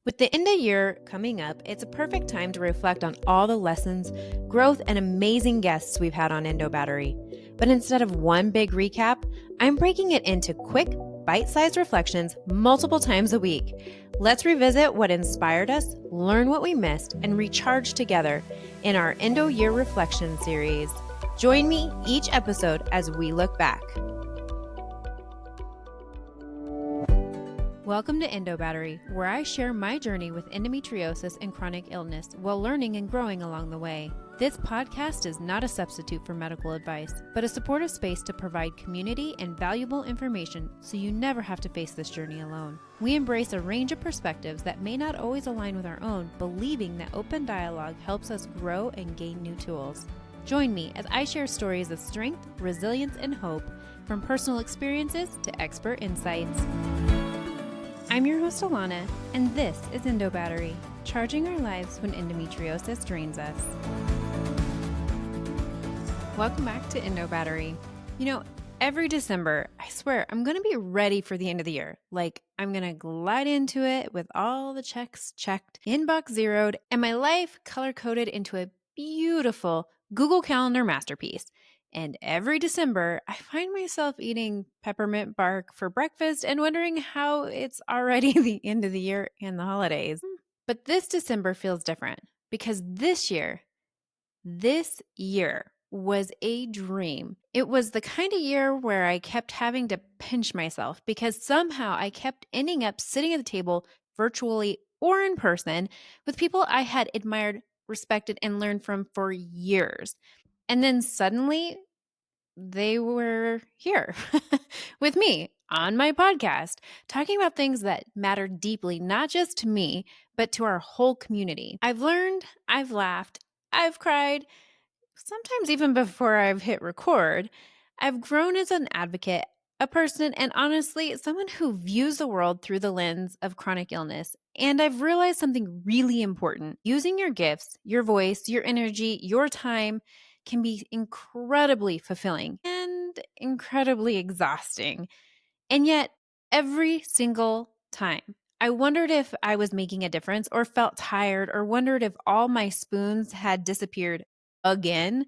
With the end of year coming up, it's a perfect time to reflect on all the lessons, growth, and amazing guests we've had on Endo Battery. But instead of one big recap, I'm breaking it into quick, bite sized reflections multiple times a week. Let's revisit what inspired us, learn what we missed, and recharge together in our Endo Year Reflection series. Join me each episode as we look back. Welcome to Endo Battery, where I share my journey with endometriosis and chronic illness while learning and growing along the way. This podcast is not a substitute for medical advice, but a supportive space to provide community and valuable information so you never have to face this journey alone. We embrace a range of perspectives that may not always align with our own, believing that open dialogue helps us grow and gain new tools. Join me as I share stories of strength, resilience, and hope, from personal experiences to expert insights. I'm your host, Alana, and this is Endo Battery, charging our lives when endometriosis drains us. Welcome back to Endo Battery. You know, every December, I swear, I'm going to be ready for the end of the year. Like, I'm going to glide into it with all the checks checked, inbox zeroed, and my life color-coded into a beautiful Google Calendar masterpiece. And every December, I find myself eating peppermint bark for breakfast and wondering how it's already the end of the year and the holidays. But this December feels different because this year was a dream. It was the kind of year where I kept having to pinch myself because somehow I kept ending up sitting at the table virtually or in person with people I had admired, respected, and learned from for years. And then suddenly they were here with me on my podcast, talking about things that matter deeply, not just to me, but to our whole community. I've learned, I've laughed, I've cried, sometimes even before I've hit record. I've grown as an advocate, a person, and honestly, someone who views the world through the lens of chronic illness. And I've realized something really important. Using your gifts, your voice, your energy, your time can be incredibly fulfilling and incredibly exhausting. And yet, every single time, I wondered if I was making a difference or felt tired or wondered if all my spoons had disappeared again.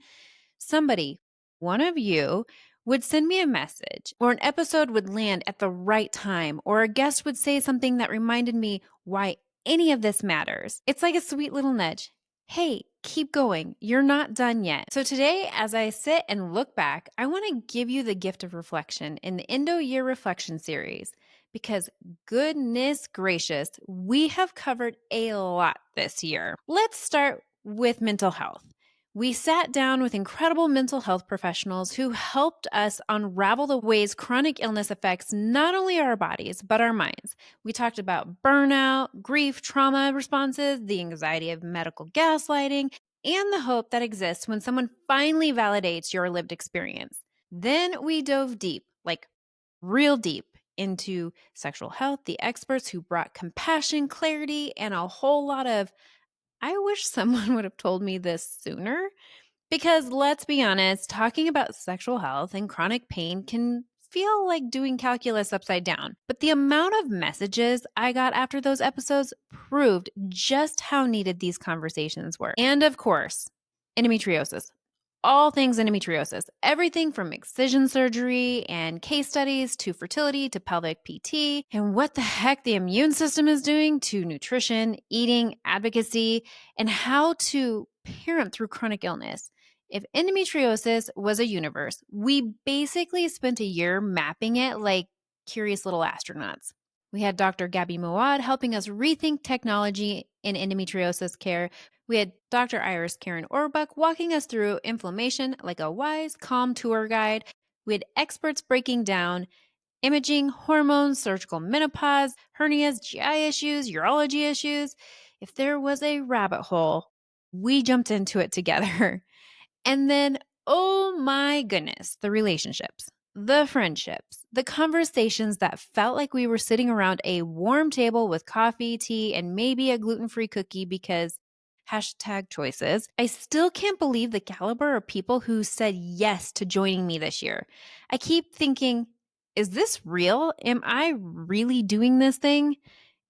Somebody, one of you, would send me a message, or an episode would land at the right time, or a guest would say something that reminded me why any of this matters. It's like a sweet little nudge. Hey, keep going. You're not done yet. So today, as I sit and look back, I want to give you the gift of reflection in the Endo Year Reflection series, because goodness gracious, we have covered a lot this year. Let's start with mental health. We sat down with incredible mental health professionals who helped us unravel the ways chronic illness affects not only our bodies, but our minds. We talked about burnout, grief, trauma responses, the anxiety of medical gaslighting, and the hope that exists when someone finally validates your lived experience. Then we dove deep, like real deep, into sexual health, the experts who brought compassion, clarity, and a whole lot of I wish someone would have told me this sooner. Because let's be honest, talking about sexual health and chronic pain can feel like doing calculus upside down. But the amount of messages I got after those episodes proved just how needed these conversations were. And of course, endometriosis. All things endometriosis, everything from excision surgery and case studies to fertility to pelvic PT, and what the heck the immune system is doing to nutrition, eating, advocacy, and how to parent through chronic illness. If endometriosis was a universe, we basically spent a year mapping it like curious little astronauts. We had Dr. Gabby Mawad helping us rethink technology in endometriosis care. We had Dr. Iris Karen Orbuck walking us through inflammation like a wise, calm tour guide. We had experts breaking down imaging, hormones, surgical menopause, hernias, GI issues, urology issues. If there was a rabbit hole, we jumped into it together. And then, oh my goodness, the relationships, the friendships, the conversations that felt like we were sitting around a warm table with coffee, tea, and maybe a gluten-free cookie because #choices. I still can't believe the caliber of people who said yes to joining me this year. I keep thinking, is this real? Am I really doing this thing?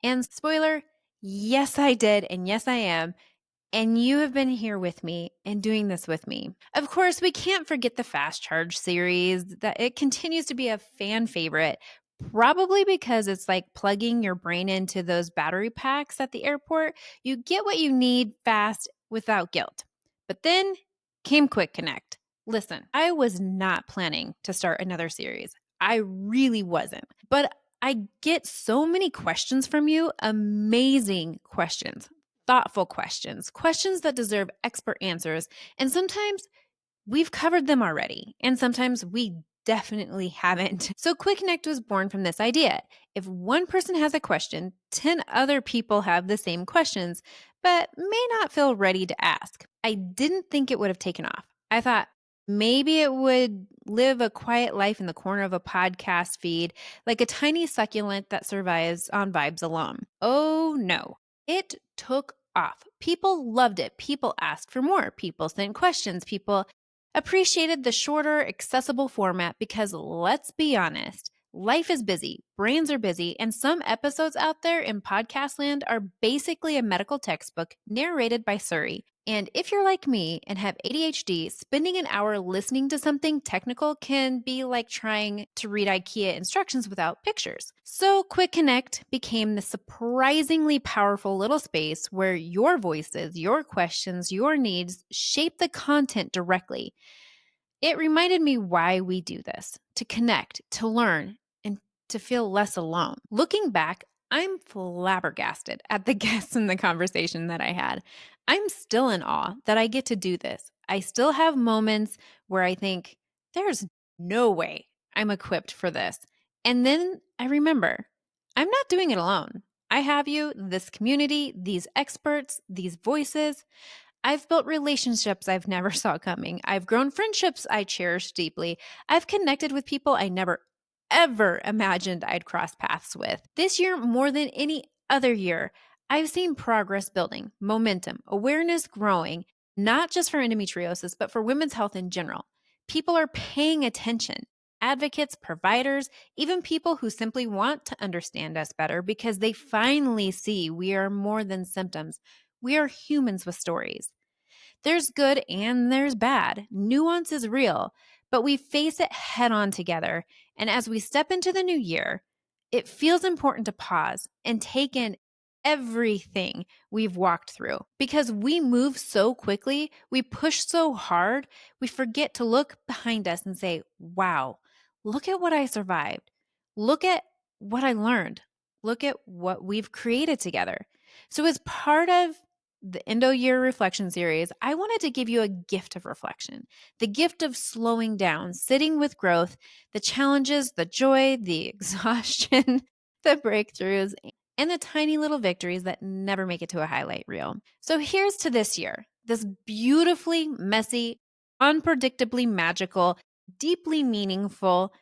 And spoiler, Yes, I did. And yes, I am. And you have been here with me and doing this with me. Of course, we can't forget the Fast Charge series, that it continues to be a fan favorite, probably because it's like plugging your brain into those battery packs at the airport. You get what you need fast without guilt. But then came Quick Connect. Listen, I was not planning to start another series. I really wasn't. But I get so many questions from you, amazing questions, thoughtful questions, questions that deserve expert answers. And sometimes we've covered them already, and sometimes we definitely haven't. So, Quick Connect was born from this idea. If one person has a question, 10 other people have the same questions, but may not feel ready to ask. I didn't think it would have taken off. I thought maybe it would live a quiet life in the corner of a podcast feed, like a tiny succulent that survives on vibes alone. Oh no, it took off. People loved it. People asked for more. People sent questions. People appreciated the shorter, accessible format because let's be honest, life is busy, brains are busy, and some episodes out there in podcast land are basically a medical textbook narrated by Surrey. And if you're like me and have ADHD, spending an hour listening to something technical can be like trying to read IKEA instructions without pictures. So, Quick Connect became the surprisingly powerful little space where your voices, your questions, your needs shape the content directly. It reminded me why we do this: to connect, to learn, and to feel less alone. Looking back, I'm flabbergasted at the guests and the conversation that I had. I'm still in awe that I get to do this. I still have moments where I think, there's no way I'm equipped for this. And then I remember, I'm not doing it alone. I have you, this community, these experts, these voices. I've built relationships I've never saw coming. I've grown friendships I cherish deeply. I've connected with people I never, ever imagined I'd cross paths with. This year, more than any other year, I've seen progress building, momentum, awareness growing, not just for endometriosis, but for women's health in general. People are paying attention. Advocates, providers, even people who simply want to understand us better because they finally see we are more than symptoms. We are humans with stories. There's good and there's bad. Nuance is real, but we face it head on together. And as we step into the new year, it feels important to pause and take in everything we've walked through because we move so quickly, we push so hard, we forget to look behind us and say, wow, look at what I survived. Look at what I learned. Look at what we've created together. So, as part of the Endo Year Reflection Series, I wanted to give you a gift of reflection, the gift of slowing down, sitting with growth, the challenges, the joy, the exhaustion, the breakthroughs, and the tiny little victories that never make it to a highlight reel. So here's to this year, this beautifully messy, unpredictably magical, deeply meaningful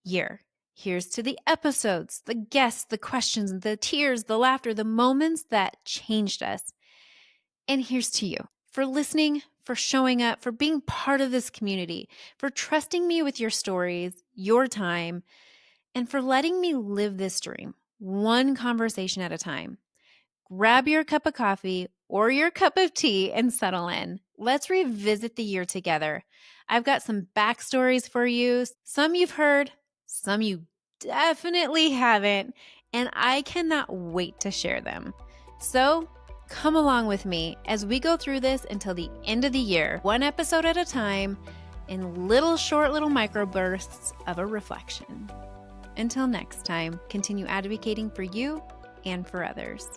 year. Here's to the episodes, the guests, the questions, the tears, the laughter, the moments that changed us. And here's to you for listening, for showing up, for being part of this community, for trusting me with your stories, your time, and for letting me live this dream one conversation at a time. Grab your cup of coffee or your cup of tea and settle in. Let's revisit the year together. I've got some backstories for you. Some you've heard, some you definitely haven't, and I cannot wait to share them. So, come along with me as we go through this until the end of the year, one episode at a time, in short little microbursts of a reflection. Until next time, continue advocating for you and for others.